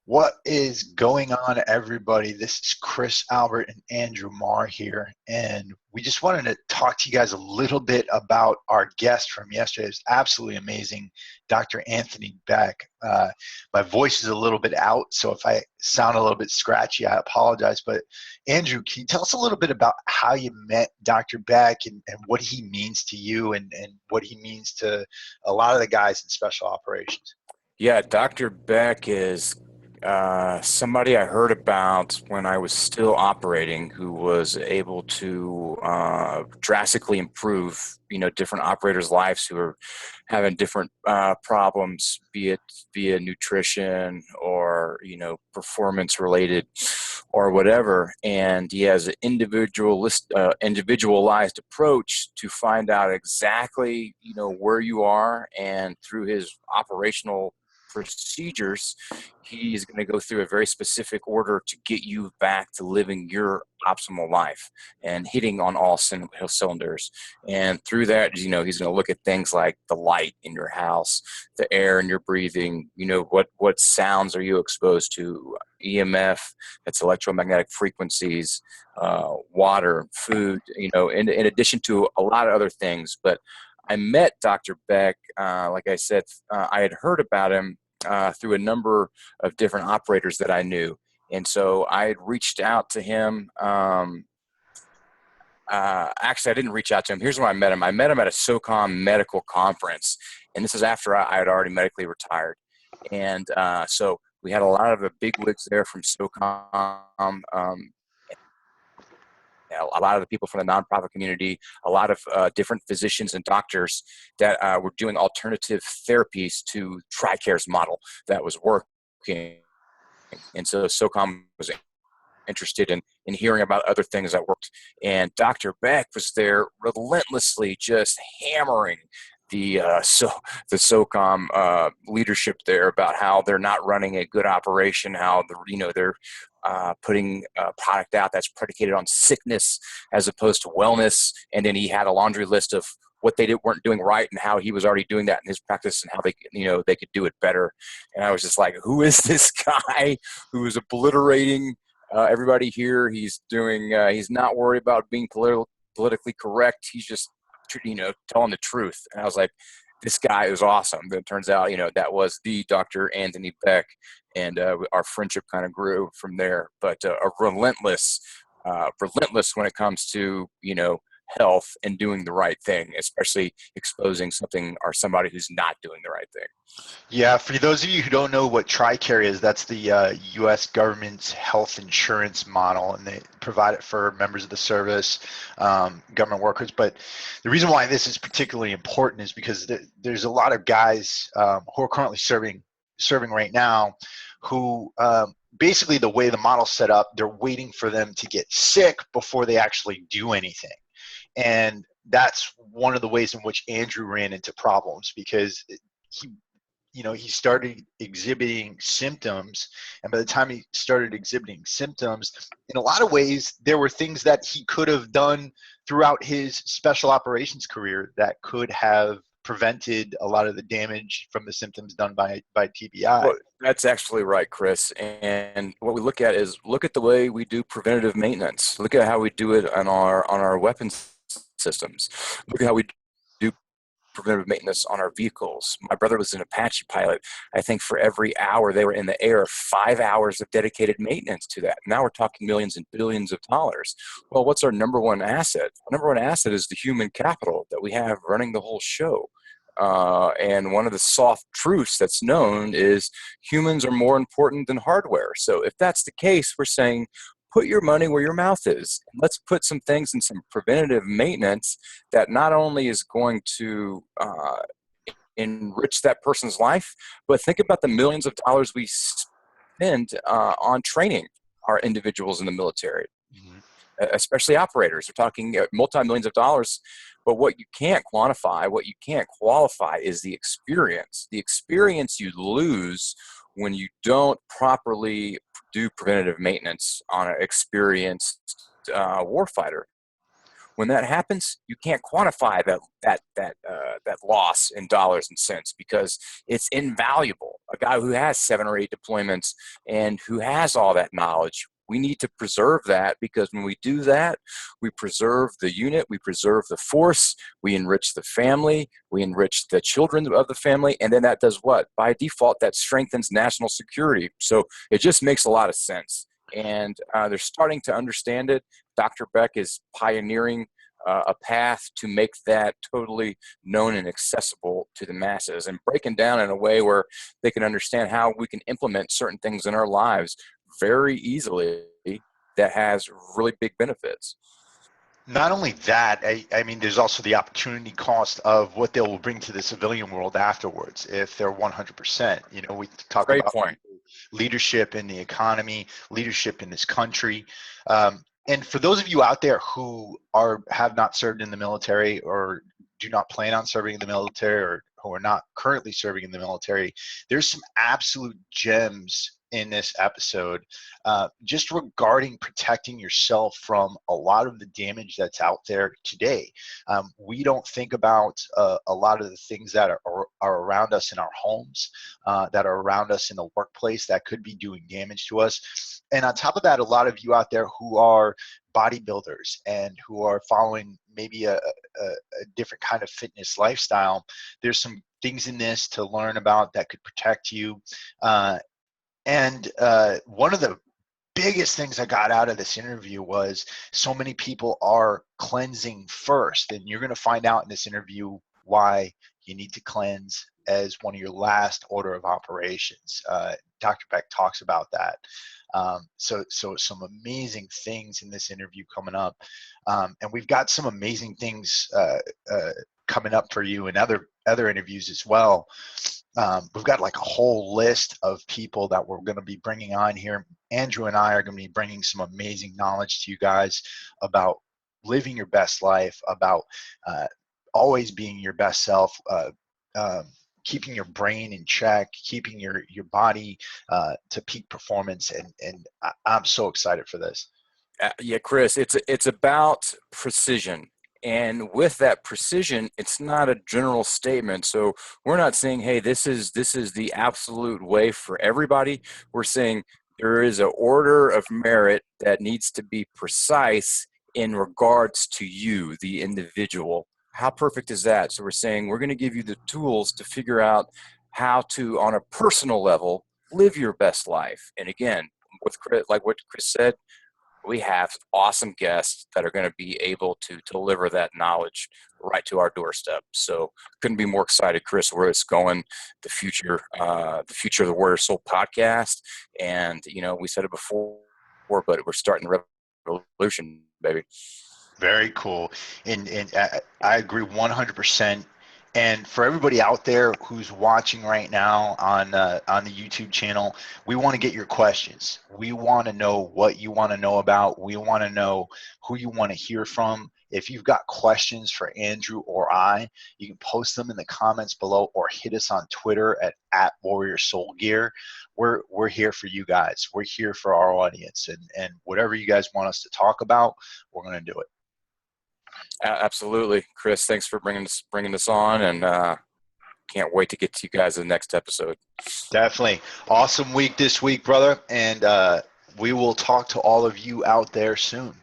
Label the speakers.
Speaker 1: What is going on, everybody? This is Chris Albert and Andrew Marr here, and we just wanted to talk to you guys a little bit about our guest from yesterday. It was absolutely amazing, Dr. Anthony Beck. My voice is a little bit out, so if I sound a little bit scratchy, I apologize. But Andrew, can you tell us a little bit about how you met Dr. Beck and what he means to you and what he means to a lot of the guys in special operations?
Speaker 2: Yeah, Dr. Beck is somebody I heard about when I was still operating, who was able to drastically improve, different operators' lives who are having different problems, be it via nutrition or performance related or whatever. And he has an individualized approach to find out exactly where you are, and through his operational procedures, he's going to go through a very specific order to get you back to living your optimal life and hitting on all cylinders. And through that, he's going to look at things like the light in your house, the air in your breathing, what sounds are you exposed to, EMF, that's electromagnetic frequencies, water, food, in addition to a lot of other things. But I met Dr. Beck, like I said, I had heard about him through a number of different operators that I knew. And so I had reached out to him. Actually, I didn't reach out to him. Here's where I met him. I met him at a SOCOM medical conference. And this is after I had already medically retired. And so we had a lot of the big wigs there from SOCOM. A lot of the people from the nonprofit community, a lot of different physicians and doctors that were doing alternative therapies to TRICARE's model that was working. And so SOCOM was interested in hearing about other things that worked. And Dr. Beck was there relentlessly just hammering the SOCOM leadership there about how they're not running a good operation, how they're putting a product out that's predicated on sickness as opposed to wellness. And then he had a laundry list of what they weren't doing right and how he was already doing that in his practice and how they could do it better. And I was just like, who is this guy who is obliterating everybody here? He's doing, he's not worried about being politically correct. He's just, telling the truth. And I was like, this guy is awesome. But it turns out, that was the Dr. Anthony Beck, and our friendship kind of grew from there. But a relentless when it comes to, health and doing the right thing, especially exposing something or somebody who's not doing the right thing.
Speaker 1: Yeah, for those of you who don't know what TRICARE is, that's the U.S. government's health insurance model, and they provide it for members of the service, government workers. But the reason why this is particularly important is because there's a lot of guys who are currently serving right now who basically the way the model's set up, they're waiting for them to get sick before they actually do anything. And that's one of the ways in which Andrew ran into problems, because he started exhibiting symptoms, and by the time he started exhibiting symptoms, in a lot of ways, there were things that he could have done throughout his special operations career that could have prevented a lot of the damage from the symptoms done by TBI.
Speaker 2: Well, that's actually right, Chris. And what we look at the way we do preventative maintenance. Look at how we do it on our weapons systems. Look at how we do preventative maintenance on our vehicles. My brother was an Apache pilot. I think for every hour they were in the air, 5 hours of dedicated maintenance to that. Now we're talking millions and billions of dollars. Well, what's our number one asset? Our number one asset is the human capital that we have running the whole show. And one of the soft truths that's known is humans are more important than hardware. So if that's the case, we're saying, put your money where your mouth is. Let's put some things in some preventative maintenance that not only is going to enrich that person's life, but think about the millions of dollars we spend on training our individuals in the military, especially operators. We're talking multi-millions of dollars. But what you can't quantify, what you can't qualify is the experience. The experience you lose when you don't properly do preventative maintenance on an experienced warfighter. When that happens, you can't quantify that loss in dollars and cents because it's invaluable. A guy who has 7 or 8 deployments and who has all that knowledge, we need to preserve that, because when we do that, we preserve the unit, we preserve the force, we enrich the family, we enrich the children of the family, and then that does what? By default, that strengthens national security. So it just makes a lot of sense. And they're starting to understand it. Dr. Beck is pioneering a path to make that totally known and accessible to the masses, and breaking down in a way where they can understand how we can implement certain things in our lives very easily that has really big benefits.
Speaker 1: Not only that, I mean, there's also the opportunity cost of what they will bring to the civilian world afterwards if they're 100%. You know, we talk
Speaker 2: Great
Speaker 1: about
Speaker 2: point.
Speaker 1: leadership in the economy, leadership in this country. And for those of you out there who have not served in the military, or do not plan on serving in the military, or who are not currently serving in the military, there's some absolute gems in this episode, just regarding protecting yourself from a lot of the damage that's out there today. We don't think about a lot of the things that are around us in our homes, that are around us in the workplace that could be doing damage to us. And on top of that, a lot of you out there who are bodybuilders and who are following maybe a different kind of fitness lifestyle, there's some things in this to learn about that could protect you. And one of the biggest things I got out of this interview was so many people are cleansing first. And you're going to find out in this interview why you need to cleanse as one of your last order of operations. Dr. Beck talks about that. So some amazing things in this interview coming up. And we've got some amazing things coming up for you in other interviews as well. We've got like a whole list of people that we're going to be bringing on here. Andrew and I are going to be bringing some amazing knowledge to you guys about living your best life, about always being your best self, keeping your brain in check, keeping your body to peak performance. And I'm so excited for this.
Speaker 2: Yeah, Chris, it's about precision. And with that precision, it's not a general statement. So we're not saying, hey, this is the absolute way for everybody. We're saying there is an order of merit that needs to be precise in regards to you, the individual. How perfect is that? So we're saying we're going to give you the tools to figure out how to, on a personal level, live your best life. And again, with Chris, like what Chris said, we have awesome guests that are going to be able to deliver that knowledge right to our doorstep. So couldn't be more excited, Chris, where it's going, the future of the Warrior Soul podcast. And, you know, we said it before, but we're starting the revolution, baby.
Speaker 1: Very cool. And I agree 100%. And for everybody out there who's watching right now on the YouTube channel, we want to get your questions. We want to know what you want to know about. We want to know who you want to hear from. If you've got questions for Andrew or I, you can post them in the comments below or hit us on Twitter at Warrior Soul Gear. We're here for you guys. We're here for our audience. And whatever you guys want us to talk about, we're going to do it.
Speaker 2: Absolutely, Chris. Thanks for bringing this on, and can't wait to get to you guys in the next episode.
Speaker 1: Definitely. Awesome week this week, brother. And we will talk to all of you out there soon.